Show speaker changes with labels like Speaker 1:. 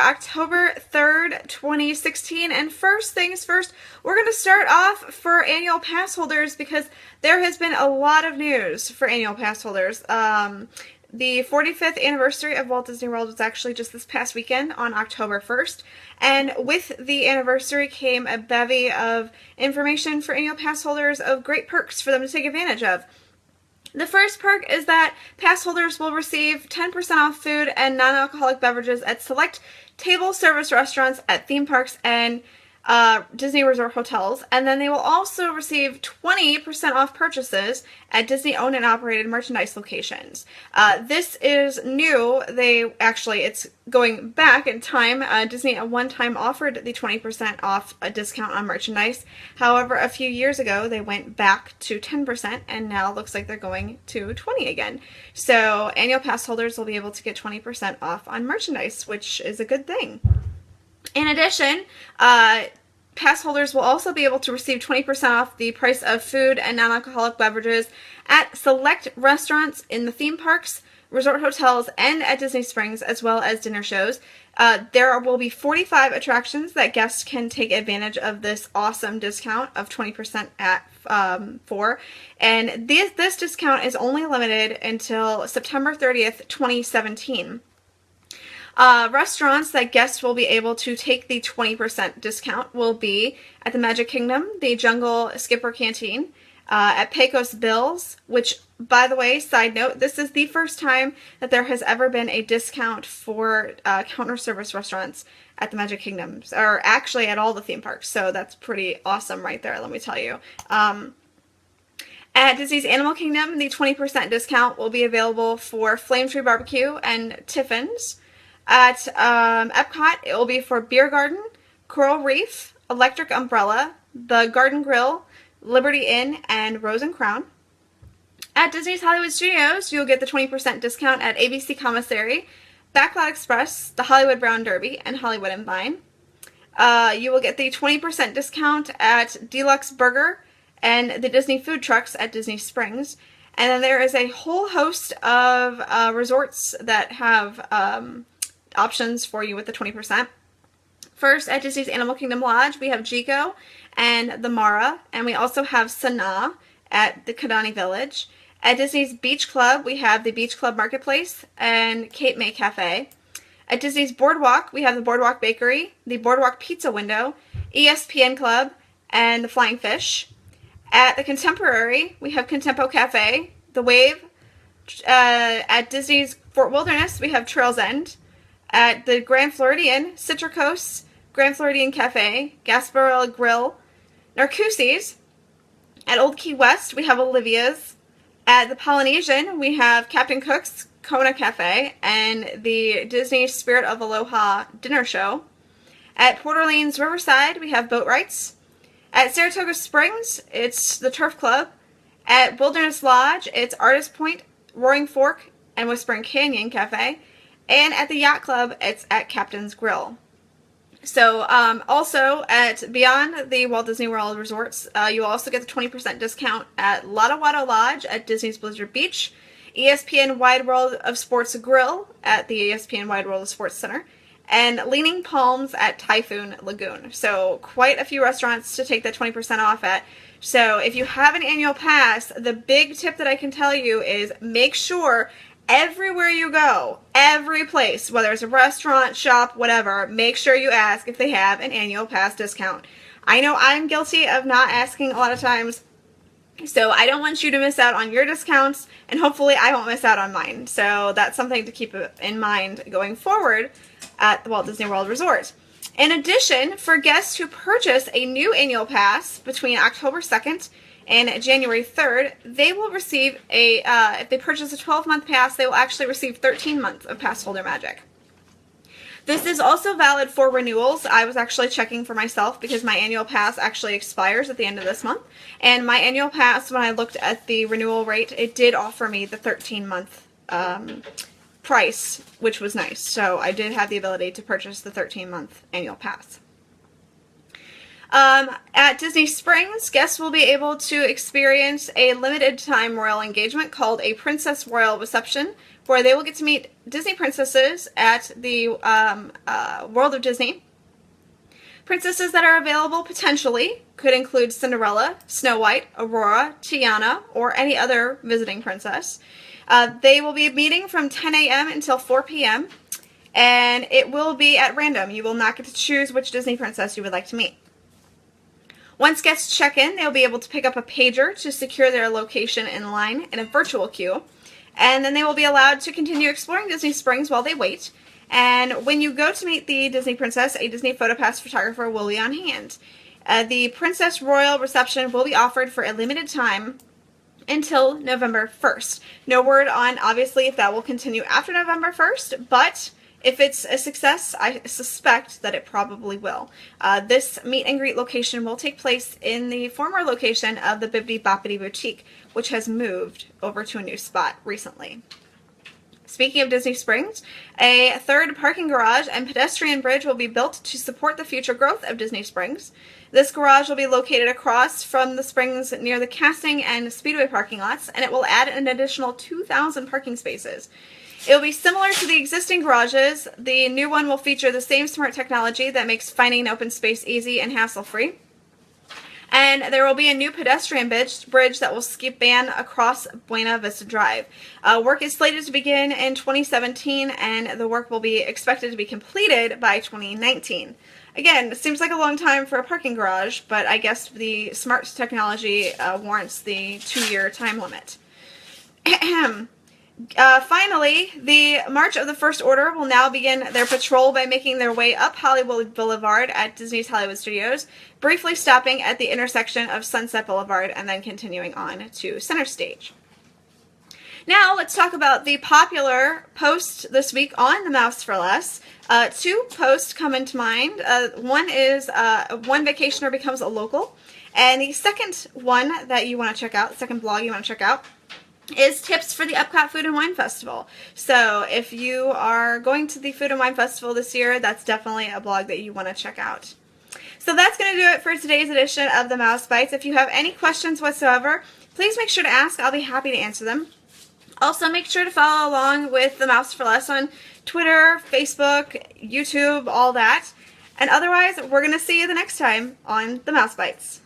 Speaker 1: October 3rd, 2016. And first things first, we're going to start off for annual pass holders because there has been a lot of news for annual pass holders. The 45th anniversary of Walt Disney World was actually just this past weekend on October 1st. And with the anniversary came a bevy of information for annual pass holders of great perks for them to take advantage of. The first perk is that pass holders will receive 10% off food and non-alcoholic beverages at select table service restaurants at theme parks and Disney Resort hotels, and then they will also receive 20% off purchases at Disney-owned and operated merchandise locations. This is new. It's going back in time. Disney at one time offered the 20% off a discount on merchandise. However, a few years ago, they went back to 10%, and now it looks like they're going to 20% again. So annual pass holders will be able to get 20% off on merchandise, which is a good thing. In addition, pass holders will also be able to receive 20% off the price of food and non-alcoholic beverages at select restaurants in the theme parks, resort hotels, and at Disney Springs, as well as dinner shows. There will be 45 attractions that guests can take advantage of this awesome discount of 20% for. And this discount is only limited until September 30th, 2017. Restaurants that guests will be able to take the 20% discount will be at the Magic Kingdom, the Jungle Skipper Canteen, at Pecos Bill's, which, by the way, side note, this is the first time that there has ever been a discount for counter service restaurants at the Magic Kingdom, or actually at all the theme parks, so that's pretty awesome right there, let me tell you. At Disney's Animal Kingdom, the 20% discount will be available for Flame Tree Barbecue and Tiffin's. At Epcot, it will be for Beer Garden, Coral Reef, Electric Umbrella, the Garden Grill, Liberty Inn, and Rose and Crown. At Disney's Hollywood Studios, you'll get the 20% discount at ABC Commissary, Backlot Express, the Hollywood Brown Derby, and Hollywood and Vine. You will get the 20% discount at Deluxe Burger and the Disney food trucks at Disney Springs. And then there is a whole host of resorts that have options for you with the 20%. First, at Disney's Animal Kingdom Lodge, we have Jiko and the Mara, and we also have Sanaa at the Kidani Village. At Disney's Beach Club, we have the Beach Club Marketplace and Cape May Cafe. At Disney's Boardwalk, we have the Boardwalk Bakery, the Boardwalk Pizza Window, ESPN Club, and the Flying Fish. At the Contemporary, we have Contempo Cafe, the Wave. At Disney's Fort Wilderness, we have Trails End. At the Grand Floridian, Citricos, Grand Floridian Cafe, Gasparilla Grill, Narcoossee's. At Old Key West, we have Olivia's. At the Polynesian, we have Captain Cook's Kona Cafe and the Disney Spirit of Aloha dinner show. At Port Orleans Riverside, we have Boat Rights. At Saratoga Springs, it's the Turf Club. At Wilderness Lodge, it's Artist Point, Roaring Fork, and Whispering Canyon Cafe. And at the Yacht Club, it's at Captain's Grill. So, also at beyond the Walt Disney World resorts, you will also get the 20% discount at Lata Wada Lodge at Disney's Blizzard Beach, ESPN Wide World of Sports Grill at the ESPN Wide World of Sports Center, and Leaning Palms at Typhoon Lagoon. So, quite a few restaurants to take that 20% off at. So, if you have an annual pass, the big tip that I can tell you is make sure everywhere you go, every place, whether it's a restaurant, shop, whatever, make sure you ask if they have an annual pass discount. I know I'm guilty of not asking a lot of times, so I don't want you to miss out on your discounts, and hopefully I won't miss out on mine. So that's something to keep in mind going forward at the Walt Disney World Resort. In addition, for guests who purchase a new annual pass between October 2nd and January 3rd, they will receive if they purchase a 12-month pass, they will actually receive 13 months of pass holder magic. This is also valid for renewals. I was actually checking for myself because my annual pass actually expires at the end of this month. And my annual pass, when I looked at the renewal rate, it did offer me the 13-month price, which was nice. So I did have the ability to purchase the 13-month annual pass. At Disney Springs, guests will be able to experience a limited time royal engagement called a Princess Royal Reception where they will get to meet Disney princesses at the World of Disney. Princesses that are available potentially could include Cinderella, Snow White, Aurora, Tiana, or any other visiting princess. They will be meeting from 10 a.m. until 4 p.m., and it will be at random. You will not get to choose which Disney princess you would like to meet. Once guests check in, they'll be able to pick up a pager to secure their location in line in a virtual queue, and then they will be allowed to continue exploring Disney Springs while they wait. And when you go to meet the Disney princess, a Disney PhotoPass photographer will be on hand. The Princess Royal reception will be offered for a limited time until November 1st. No word on, obviously, if that will continue after November 1st, but if it's a success, I suspect that it probably will. This meet and greet location will take place in the former location of the Bibbidi Boppidi Boutique, which has moved over to a new spot recently. Speaking of Disney Springs, a third parking garage and pedestrian bridge will be built to support the future growth of Disney Springs. This garage will be located across from the springs near the casting and speedway parking lots, and it will add an additional 2,000 parking spaces. It will be similar to the existing garages. The new one will feature the same smart technology that makes finding an open space easy and hassle-free. And there will be a new pedestrian bridge that will span across Buena Vista Drive. Work is slated to begin in 2017, and the work will be expected to be completed by 2019. Again, it seems like a long time for a parking garage, but I guess the smart technology warrants the 2-year time limit. Finally, the March of the First Order will now begin their patrol by making their way up Hollywood Boulevard at Disney's Hollywood Studios, briefly stopping at the intersection of Sunset Boulevard and then continuing on to Center Stage. Now, let's talk about the popular post this week on The Mouse for Less. 2 posts come into mind. One is One Vacationer Becomes a Local, and the second one that you want to check out, the second blog you want to check out, is tips for the Epcot Food and Wine Festival. So if you are going to the Food and Wine Festival this year, that's definitely a blog that you want to check out. So that's going to do it for today's edition of the Mouse Bites. If you have any questions whatsoever, please make sure to ask. I'll be happy to answer them. Also, make sure to follow along with The Mouse for Less on Twitter, Facebook, YouTube, all that. And otherwise, we're going to see you the next time on the Mouse Bites.